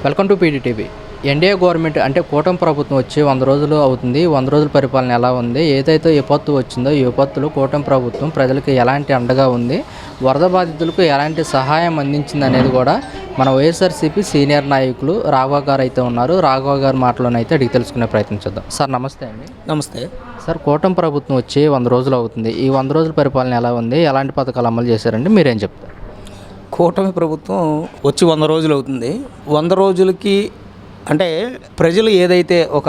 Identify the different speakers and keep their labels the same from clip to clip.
Speaker 1: Welcome to PDTV. NDA government అంటే కూటమి ప్రభుత్వం వచ్చి 100 రోజులు అవుతుంది. 100 రోజుల పరిపాలన ఎలా ఉంది, ఏదైతే విపత్తు వచ్చిందో ఈ విపత్తులో కూటమి ప్రభుత్వం ప్రజలకు ఎలాంటి అండగా ఉంది, వరద బాధితులకు ఎలాంటి సహాయం అందించింది అనేది కూడా మన వైఎస్ఆర్సీపీ సీనియర్ నాయకులు రాఘవ గారు అయితే ఉన్నారు. రాఘవ గారి మాటలోనైతే అడిగి తెలుసుకునే ప్రయత్నం చేద్దాం. సార్ నమస్తే అండి.
Speaker 2: నమస్తే
Speaker 1: సార్, కూటమి ప్రభుత్వం వచ్చి 100 రోజులు అవుతుంది. ఈ 100 రోజుల పరిపాలన ఎలా ఉంది, ఎలాంటి పథకాలు అమలు చేశారండి, మీరేం చెప్తారు?
Speaker 2: కూటమి ప్రభుత్వం వచ్చి 100 రోజులు అవుతుంది. 100 రోజులకి అంటే ప్రజలు ఏదైతే ఒక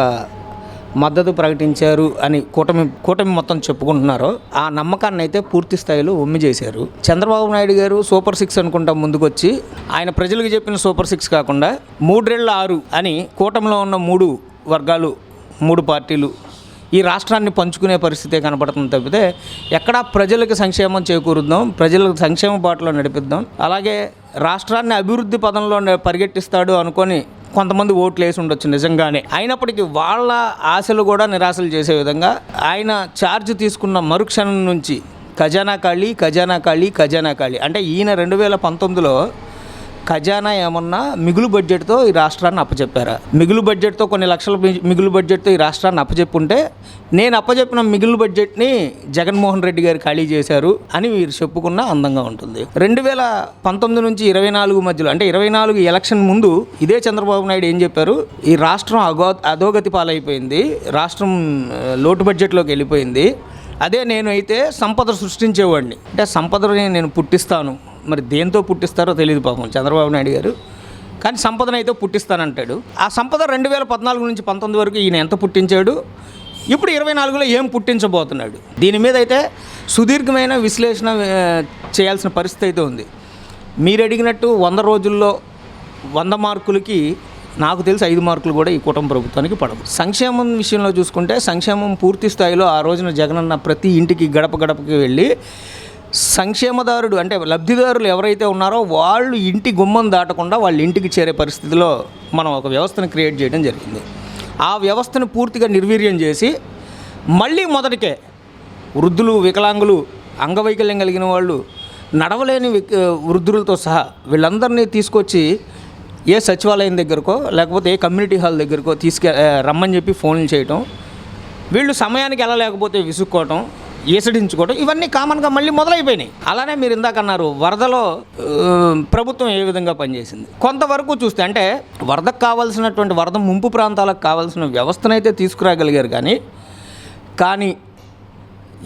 Speaker 2: మద్దతు ప్రకటించారు అని కూటమి మొత్తం చెప్పుకుంటున్నారో ఆ నమ్మకాన్ని అయితే పూర్తి స్థాయిలో ఉమ్మి చేశారు. చంద్రబాబు నాయుడు గారు సూపర్ 6 అనుకుంటా ముందుకొచ్చి ఆయన ప్రజలకు చెప్పిన సూపర్ 6 కాకుండా 3 అని కూటమిలో ఉన్న 3 వర్గాలు 3 పార్టీలు ఈ రాష్ట్రాన్ని పంచుకునే పరిస్థితే కనపడుతుంది తప్పితే ఎక్కడా ప్రజలకు సంక్షేమం చేకూరుద్దాం, ప్రజలకు సంక్షేమ బాటలో నడిపిద్దాం, అలాగే రాష్ట్రాన్ని అభివృద్ధి పదంలో పరిగెట్టిస్తాడు అనుకొని కొంతమంది ఓట్లు వేసి ఉండొచ్చు నిజంగానే. అయినప్పటికీ వాళ్ళ ఆశలు కూడా నిరాశలు చేసే విధంగా ఆయన ఛార్జ్ తీసుకున్న మరుక్షణం నుంచి ఖజానా ఖాళీ అంటే ఈయన 2019లో ఖజానా ఏమన్నా మిగులు బడ్జెట్తో ఈ రాష్ట్రాన్ని అప్పచెప్పారా? మిగులు బడ్జెట్తో కొన్ని లక్షల మిగులు బడ్జెట్తో ఈ రాష్ట్రాన్ని అప్పచెప్పుంటే నేను అప్పచెప్పిన మిగులు బడ్జెట్ని జగన్మోహన్ రెడ్డి గారు ఖాళీ చేశారు అని మీరు చెప్పుకున్న అందంగా ఉంటుంది. 2019 నుంచి 24 మధ్యలో అంటే 24 ఎలక్షన్ ముందు ఇదే చంద్రబాబు నాయుడు ఏం చెప్పారు? ఈ రాష్ట్రం అధోగతి పాలైపోయింది, రాష్ట్రం లోటు బడ్జెట్లోకి వెళ్ళిపోయింది. అదే నేను అయితే సంపద సృష్టించేవాడిని, అంటే సంపదని నేను పుట్టిస్తాను. మరి దేంతో పుట్టిస్తారో తెలియదు పాపం చంద్రబాబు నాయుడు గారు, కానీ సంపదను అయితే పుట్టిస్తానంటాడు. ఆ సంపద 2014 నుంచి 19 వరకు ఈయన ఎంత పుట్టించాడు, ఇప్పుడు 24లో ఏం పుట్టించబోతున్నాడు, దీని మీద అయితే సుదీర్ఘమైన విశ్లేషణ చేయాల్సిన పరిస్థితి అయితే ఉంది. మీరు అడిగినట్టు 100 రోజుల్లో 100 మార్కులకి నాకు తెలిసి 5 మార్కులు కూడా ఈ కూటమి ప్రభుత్వానికి పడవు. సంక్షేమం విషయంలో చూసుకుంటే సంక్షేమం పూర్తి స్థాయిలో ఆ రోజున జగనన్న ప్రతి ఇంటికి గడపకి వెళ్ళి సంక్షేమదారుడు అంటే లబ్ధిదారులు ఎవరైతే ఉన్నారో వాళ్ళు ఇంటి గుమ్మం దాటకుండా వాళ్ళ ఇంటికి చేరే పరిస్థితిలో మనం ఒక వ్యవస్థను క్రియేట్ చేయడం జరిగింది. ఆ వ్యవస్థను పూర్తిగా నిర్వీర్యం చేసి మళ్ళీ మొదటికే వృద్ధులు, వికలాంగులు, అంగవైకల్యం కలిగిన వాళ్ళు, నడవలేని వృద్ధులతో సహా వీళ్ళందరినీ తీసుకొచ్చి ఏ సచివాలయం దగ్గరకో లేకపోతే ఏ కమ్యూనిటీ హాల్ దగ్గరకో రమ్మని చెప్పి ఫోన్లు చేయటం, వీళ్ళు సమయానికి వెళ్ళలేకపోతే విసుక్కోవటం, ఏసడించుకోవడం, ఇవన్నీ కామన్గా మళ్ళీ మొదలైపోయినాయి. అలానే మీరు ఇందాక అన్నారు వరదలో ప్రభుత్వం ఏ విధంగా పనిచేసింది. కొంతవరకు చూస్తే అంటే వరదకు కావాల్సినటువంటి వరద ముంపు ప్రాంతాలకు కావాల్సిన వ్యవస్థనైతే తీసుకురాగలిగారు. కానీ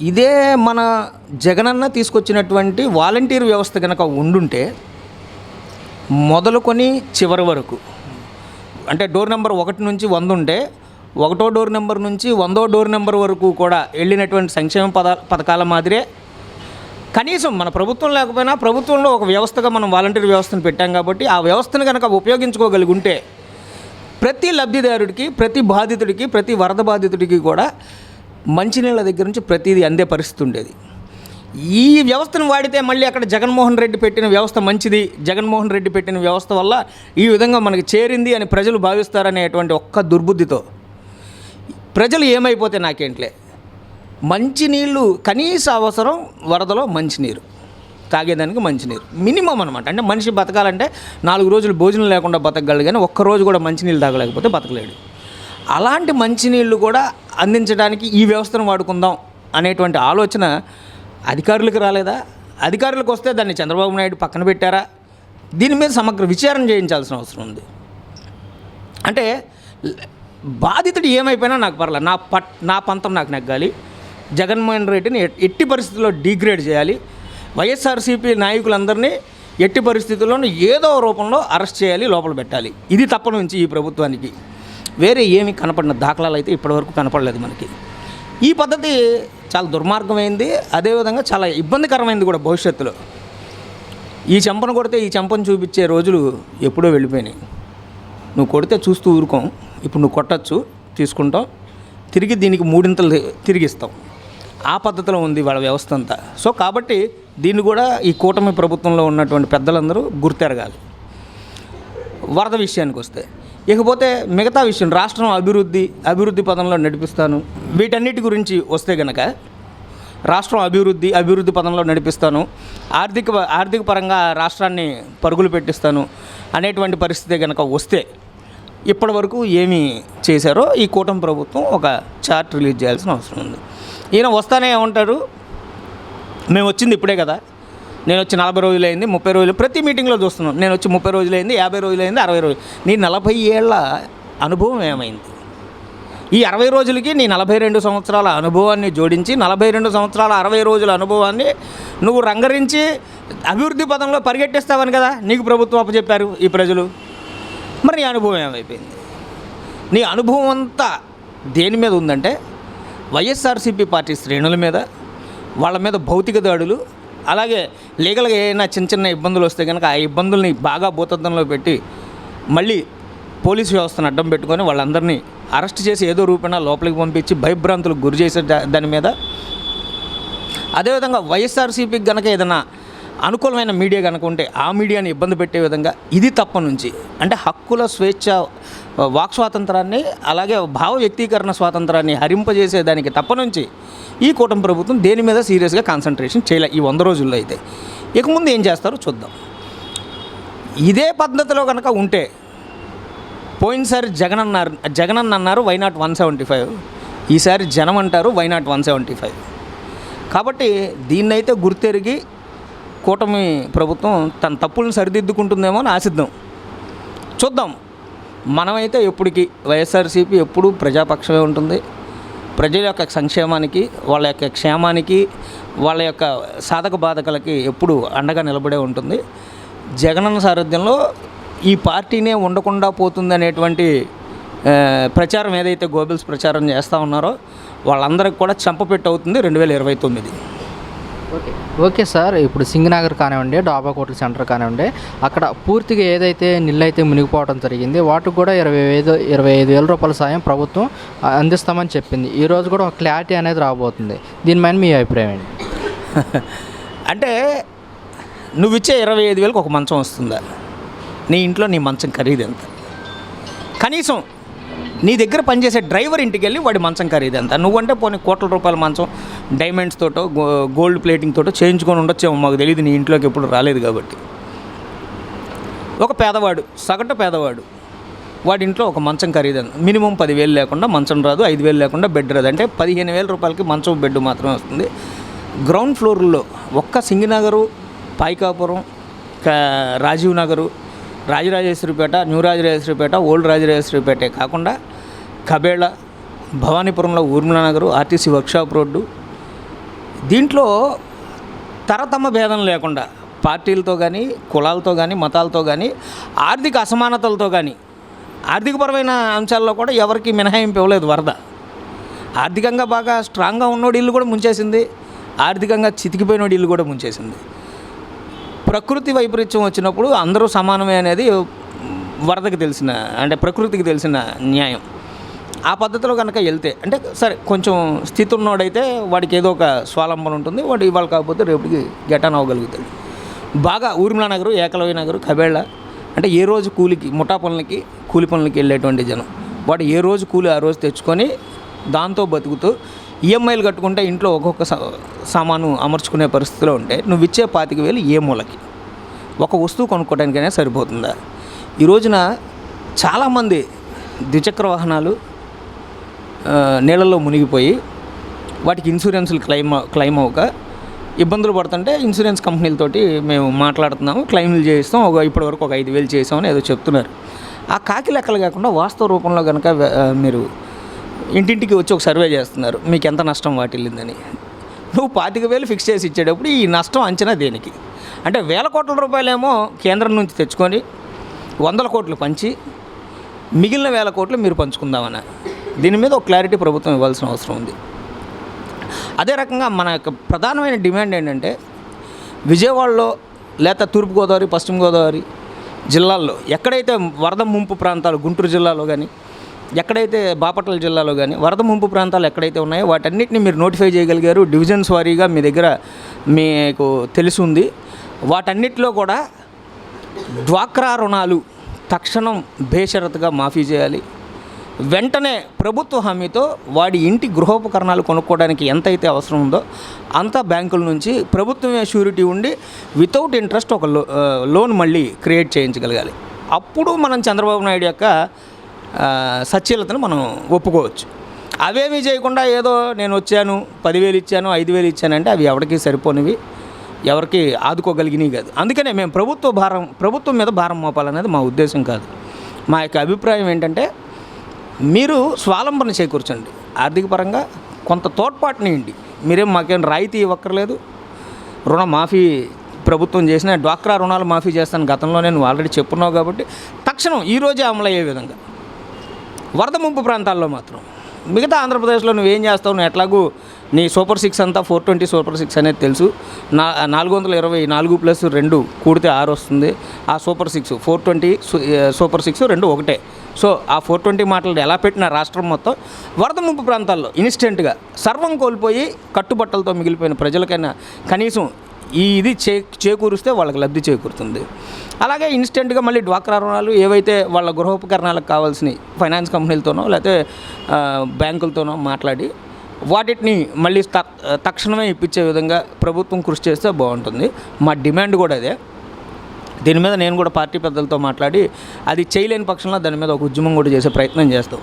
Speaker 2: ఇదే మన జగనన్న తీసుకొచ్చినటువంటి వాలంటీర్ వ్యవస్థ కనుక ఉండుంటే మొదలుకొని చివరి వరకు అంటే డోర్ నెంబర్ 1 నుంచి 100 ఉంటే 1వ డోర్ నెంబర్ నుంచి 100వ డోర్ నెంబర్ వరకు కూడా వెళ్ళినటువంటి సంక్షేమ పథకాల మాదిరే కనీసం మన ప్రభుత్వం లేకపోయినా ప్రభుత్వంలో ఒక వ్యవస్థగా మనం వాలంటీర్ వ్యవస్థను పెట్టాం కాబట్టి ఆ వ్యవస్థను కనుక ఉపయోగించుకోగలిగి ఉంటే ప్రతి లబ్ధిదారుడికి, ప్రతి బాధితుడికి, ప్రతి వరద బాధితుడికి కూడా మంచినీళ్ళ దగ్గర నుంచి ప్రతిదీ అందే పరిస్థితి ఉండేది. ఈ వ్యవస్థను వాడితే మళ్ళీ అక్కడ జగన్మోహన్ రెడ్డి పెట్టిన వ్యవస్థ మంచిది, జగన్మోహన్ రెడ్డి పెట్టిన వ్యవస్థ వల్ల ఈ విధంగా మనకి చేరింది అని ప్రజలు భావిస్తారనేటువంటి ఒక్క దుర్బుద్ధితో ప్రజలు ఏమైపోతే నాకేంట్లే, మంచినీళ్ళు కనీస అవసరం వరదలో మంచినీరు, తాగేదానికి మంచినీరు మినిమం అనమాట. అంటే మనిషి బతకాలంటే 4 రోజులు భోజనం లేకుండా బతకగలడు, కానీ ఒక్కరోజు కూడా మంచినీళ్ళు తాగలేకపోతే బతకలేడు. అలాంటి మంచినీళ్ళు కూడా అందించడానికి ఈ వ్యవస్థను వాడుకుందాం అనేటువంటి ఆలోచన అధికారులకు రాలేదా? అధికారులకు వస్తే దాన్ని చంద్రబాబు నాయుడు పక్కన పెట్టారా? దీని మీద సమగ్ర విచారణ చేయించాల్సిన అవసరం ఉంది. అంటే బాధితుడు ఏమైపోయినా నాకు పర్లేదు, నా పంతం నాకు నెగ్గాలి, జగన్మోహన్ రెడ్డిని ఎట్టి పరిస్థితుల్లో డిగ్రేడ్ చేయాలి, వైఎస్ఆర్సీపీ నాయకులందరినీ ఎట్టి పరిస్థితుల్లోనూ ఏదో రూపంలో అరెస్ట్ చేయాలి, లోపల పెట్టాలి. ఇది తప్ప నుంచి ఈ ప్రభుత్వానికి వేరే ఏమి కనపడిన దాఖలాలు అయితే ఇప్పటివరకు కనపడలేదు మనకి. ఈ పద్ధతి చాలా దుర్మార్గమైంది, అదేవిధంగా చాలా ఇబ్బందికరమైంది కూడా. భవిష్యత్తులో ఈ చెంపను కొడితే ఈ చెంపను చూపించే రోజులు ఎప్పుడో వెళ్ళిపోయినాయి. నువ్వు కొడితే చూస్తూ ఊరుకోం, ఇప్పుడు నువ్వు కొట్టచ్చు, తీసుకుంటాం, తిరిగి దీనికి 3 తిరిగిస్తాం. ఆ పద్ధతిలో ఉంది వాళ్ళ వ్యవస్థ అంతా. సో కాబట్టి దీన్ని కూడా ఈ కూటమి ప్రభుత్వంలో ఉన్నటువంటి పెద్దలందరూ గుర్తెరగాలి. వరద విషయానికి వస్తే ఇకపోతే మిగతా విషయం రాష్ట్రం అభివృద్ధి పదంలో నడిపిస్తాను, వీటన్నిటి గురించి వస్తే గనక రాష్ట్రం అభివృద్ధి పదంలో నడిపిస్తాను, ఆర్థిక పరంగా రాష్ట్రాన్ని పరుగులు పెట్టిస్తాను, అనేటువంటి పరిస్థితి కనుక వస్తే ఇప్పటి వరకు ఏమి చేశారో ఈ కూటమి ప్రభుత్వం ఒక చార్ట్ రిలీజ్ చేయాల్సిన అవసరం ఉంది. ఈయన వస్తానే ఏమంటారు, మేము వచ్చింది ఇప్పుడే కదా, నేను వచ్చి 40 రోజులు అయింది, 30 రోజులు, ప్రతి మీటింగ్లో చూస్తున్నాం, నేను వచ్చి 30 రోజులు అయింది, 50 రోజులు అయింది, 60 రోజులు. నీ 40 ఏళ్ల అనుభవం ఏమైంది? ఈ 60 రోజులకి నీ 42 సంవత్సరాల అనుభవాన్ని జోడించి 42 సంవత్సరాల 60 రోజుల అనుభవాన్ని నువ్వు రంగరించి అభివృద్ధి పదంలో పరిగెట్టిస్తావని కదా నీకు ప్రభుత్వం అప్పచెప్పారు ఈ ప్రజలు. మరి నీ అనుభవం ఏమైపోయింది? నీ అనుభవం అంతా దేని మీద ఉందంటే వైఎస్ఆర్సీపీ పార్టీ శ్రేణుల మీద, వాళ్ళ మీద భౌతిక దాడులు, అలాగే లీగల్గా ఏమైనా చిన్న చిన్న ఇబ్బందులు వస్తే కనుక ఆ ఇబ్బందుల్ని బాగా భూతద్దంలో పెట్టి మళ్ళీ పోలీసు వ్యవస్థను అడ్డం పెట్టుకొని వాళ్ళందరినీ అరెస్ట్ చేసి ఏదో రూపేణా లోపలికి పంపించి భయభ్రాంతులకు గురి చేసే దాని మీద, అదేవిధంగా వైఎస్ఆర్సీపీకి కనుక ఏదైనా అనుకూలమైన మీడియా కనుక ఉంటే ఆ మీడియాని ఇబ్బంది పెట్టే విధంగా, ఇది తప్ప నుంచి అంటే హక్కుల స్వేచ్ఛ, వాక్ స్వాతంత్రాన్ని, అలాగే భావ వ్యక్తీకరణ స్వాతంత్రాన్ని హరింపజేసే దానికి తప్ప నుంచి ఈ కూటమి ప్రభుత్వం దేని మీద సీరియస్గా కాన్సన్ట్రేషన్ చేయలే ఈ 100 రోజుల్లో. అయితే ఇక ముందు ఏం చేస్తారో చూద్దాం. ఇదే పద్ధతిలో కనుక ఉంటే, పోయినసారి జగన్ అన్నారు వై నాట్ 175, ఈసారి జనం అంటారు వై నాట్ 175. కాబట్టి దీన్నైతే గుర్తెరిగి కూటమి ప్రభుత్వం తన తప్పులను సరిదిద్దుకుంటుందేమో అని ఆశిద్దాం, చూద్దాం. మనమైతే ఎప్పటికీ వైఎస్ఆర్సీపీ ఎప్పుడూ ప్రజాపక్షమే ఉంటుంది. ప్రజల యొక్క సంక్షేమానికి, వాళ్ళ యొక్క క్షేమానికి, వాళ్ళ యొక్క సాధక బాధకలకి ఎప్పుడు అండగా నిలబడే ఉంటుంది. జగనన్న సారథ్యంలో ఈ పార్టీనే ఉండకుండా పోతుంది అనేటువంటి ప్రచారం ఏదైతే గోబెల్స్ ప్రచారం చేస్తూ ఉన్నారో వాళ్ళందరికీ కూడా చెంపపెట్టు అవుతుంది 2029.
Speaker 1: ఓకే సార్, ఇప్పుడు సింగనగర్ కానివ్వండి, డాబా కోట్ల సెంటర్ కానివ్వండి, అక్కడ పూర్తిగా ఏదైతే నిల్లైతే మునిగిపోవడం జరిగింది వాటికి కూడా 25,000 రూపాయల సాయం ప్రభుత్వం అందిస్తామని చెప్పింది. ఈరోజు కూడా ఒక క్లారిటీ అనేది రాబోతుంది. దీనిపైన మీ అభిప్రాయం ఏంటి?
Speaker 2: అంటే నువ్వు ఇచ్చే 25,000కి ఒక మంచం వస్తుందా? నీ ఇంట్లో నీ మంచం ఖరీదు ఎంత? కనీసం నీ దగ్గర పనిచేసే డ్రైవర్ ఇంటికి వెళ్ళి వాడి మంచం ఖరీదు ఎంత? నువ్వంటే పోనీ కోట్ల రూపాయల మంచం డైమండ్స్ తోటో గోల్డ్ ప్లేటింగ్ తోటో చేయించుకొని ఉండొచ్చేమో, మాకు తెలియదు, నీ ఇంట్లోకి ఎప్పుడు రాలేదు కాబట్టి. ఒక పేదవాడు, సగటు పేదవాడు, వాడి ఇంట్లో ఒక మంచం ఖరీదు మినిమం 10,000 లేకుండా మంచం రాదు, 5,000 లేకుండా బెడ్ రాదు. అంటే 15,000 రూపాయలకి మంచం బెడ్ మాత్రమే వస్తుంది. గ్రౌండ్ ఫ్లోర్లో ఒక్క సింగనగరు, పాయికాపురం, రాజీవ్ నగరు, రాజరాజేశ్వరిపేట, న్యూ రాజరాజేశ్వరిపేట, ఓల్డ్ రాజరాజేశ్వరిపేటే కాకుండా కబేళ, భవానీపురంలో Urmila Nagar, RTC workshop road, దీంట్లో తరతమ భేదం లేకుండా పార్టీలతో కానీ, కులాలతో కానీ, మతాలతో కానీ, ఆర్థిక అసమానతలతో కానీ, ఆర్థికపరమైన అంశాల్లో కూడా ఎవరికి మినహాయింపు ఇవ్వలేదు వరద. ఆర్థికంగా బాగా స్ట్రాంగ్గా ఉన్నోడి ఇల్లు కూడా ముంచేసింది, ఆర్థికంగా చితికిపోయినోడి ఇల్లు కూడా ముంచేసింది. ప్రకృతి వైపరీత్యం వచ్చినప్పుడు అందరూ సమానమే అనేది వరదకి తెలిసిన, అంటే ప్రకృతికి తెలిసిన న్యాయం. ఆ పద్ధతిలో కనుక వెళ్తే అంటే సరే, కొంచెం స్థితి ఉన్నోడైతే వాడికి ఏదో ఒక స్వాలంబన ఉంటుంది, వాడు ఇవాళ కాకపోతే రేపటికి గెటాన్ అవ్వగలుగుతాడు. బాగా ఊర్మిళా నగరు, ఏకలవ్య నగరు, కబేళ్ళ అంటే ఏ రోజు కూలికి, ముఠా పనులకి, కూలి పనులకి వెళ్ళేటువంటి జనం, వాడు ఏ రోజు కూలి ఆ రోజు తెచ్చుకొని దాంతో బతుకుతూ ఈఎంఐలు కట్టుకుంటే ఇంట్లో ఒక్కొక్క సామాను అమర్చుకునే పరిస్థితిలో ఉంటే నువ్వు ఇచ్చే 25,000 ఏ మూలకి? ఒక వస్తువు కొనుక్కోవడానికైనా సరిపోతుందా? ఈ రోజున చాలామంది ద్విచక్ర వాహనాలు నీళ్ళల్లో మునిగిపోయి వాటికి ఇన్సూరెన్సులు క్లెయిమ్ అవ్వక ఇబ్బందులు పడుతుంటే ఇన్సూరెన్స్ కంపెనీలతోటి మేము మాట్లాడుతున్నాము, క్లెయిమ్లు చేయిస్తాం, ఇప్పటివరకు ఒక 5,000 చేసామని ఏదో చెప్తున్నారు. ఆ కాకి లెక్కలు కాకుండా వాస్తవ రూపంలో కనుక మీరు ఇంటింటికి వచ్చి ఒక సర్వే చేస్తున్నారు, మీకు ఎంత నష్టం వాటిల్లిందని. నువ్వు 25,000 ఫిక్స్ చేసి ఇచ్చేటప్పుడు ఈ నష్టం అంచనా దేనికి? అంటే 1,000 కోట్ల రూపాయలేమో కేంద్రం నుంచి తెచ్చుకొని 100 కోట్లు పంచి మిగిలిన 1,000 కోట్లు మీరు పంచుకుందామని, దీని మీద ఒక క్లారిటీ ప్రభుత్వం ఇవ్వాల్సిన అవసరం ఉంది. అదే రకంగా మన యొక్క ప్రధానమైన డిమాండ్ ఏంటంటే, విజయవాడలో లేదా తూర్పుగోదావరి, పశ్చిమ గోదావరి జిల్లాల్లో ఎక్కడైతే వరద ముంపు ప్రాంతాలు, గుంటూరు జిల్లాలో కానీ, ఎక్కడైతే బాపట్ల జిల్లాలో కానీ వరద ముంపు ప్రాంతాలు ఎక్కడైతే ఉన్నాయో వాటన్నిటిని మీరు నోటిఫై చేయగలిగారు. డివిజన్స్ వారీగా మీ దగ్గర మీకు తెలిసి ఉంది. వాటన్నిటిలో కూడా డ్వాక్రా రుణాలు తక్షణం బేషరతుగా మాఫీ చేయాలి. వెంటనే ప్రభుత్వ హామీతో వాడి ఇంటి గృహోపకరణాలు కొనుక్కోవడానికి ఎంతైతే అవసరం ఉందో అంత బ్యాంకుల నుంచి ప్రభుత్వమే షూరిటీ ఉండి వితౌట్ ఇంట్రెస్ట్ ఒక లోన్ మళ్ళీ క్రియేట్ చేయించగలగాలి. అప్పుడు మనం చంద్రబాబు నాయుడు యొక్క సచ్ఛీలతను మనం ఒప్పుకోవచ్చు. అవేమీ చేయకుండా ఏదో నేను వచ్చాను 10,000 ఇచ్చాను 5,000 ఇచ్చానంటే అవి ఎవరికి సరిపోనివి, ఎవరికి ఆదుకోగలిగినవి కాదు. అందుకనే మేము ప్రభుత్వం మీద భారం మోపాలనేది మా ఉద్దేశం కాదు. మా యొక్క అభిప్రాయం ఏంటంటే మీరు స్వావలంబన చేకూర్చండి, ఆర్థిక పరంగా కొంత తోడ్పాటునియండి. మీరేం మాకేం రాయితీ ఇవ్వక్కర్లేదు. రుణమాఫీ ప్రభుత్వం చేసిన డ్వాక్రా రుణాలు మాఫీ చేస్తాను గతంలోనే నువ్వు ఆల్రెడీ చెప్పున్నావు కాబట్టి తక్షణం ఈరోజే అమలయ్యే విధంగా. వరద ముంపు ప్రాంతాల్లో మాత్రం మిగతా ఆంధ్రప్రదేశ్లో నువ్వేం చేస్తావు, నువ్వు ఎట్లాగూ నీ సూపర్ 6 అంతా 420 సూపర్ 6 అనేది తెలుసు. 420 2 కూడితే 6 వస్తుంది. ఆ సూపర్ 6 420 సూపర్ 6 2 ఒకటే. సో ఆ 420 మాటలు ఎలా పెట్టిన రాష్ట్రం మొత్తం వరద ముంపు ప్రాంతాల్లో ఇన్స్టెంట్గా సర్వం కోల్పోయి కట్టుబట్టలతో మిగిలిపోయిన ప్రజలకైనా కనీసం ఇది చేకూరిస్తే వాళ్ళకి లబ్ధి చేకూరుతుంది. అలాగే ఇన్స్టెంట్గా మళ్ళీ డ్వాక్రా రుణాలు ఏవైతే వాళ్ళ గృహోపకరణాలకు కావాల్సినవి ఫైనాన్స్ కంపెనీలతోనో లేకపోతే బ్యాంకులతోనో మాట్లాడి వాటిని మళ్ళీ తక్షణమే ఇప్పించే విధంగా ప్రభుత్వం కృషి చేస్తే బాగుంటుంది. మా డిమాండ్ కూడా అదే. దీని మీద నేను కూడా పార్టీ పెద్దలతో మాట్లాడి అది చేయలేని పక్షంలో దాని మీద ఒక ఉద్యమం కూడా చేసే ప్రయత్నం చేస్తాం.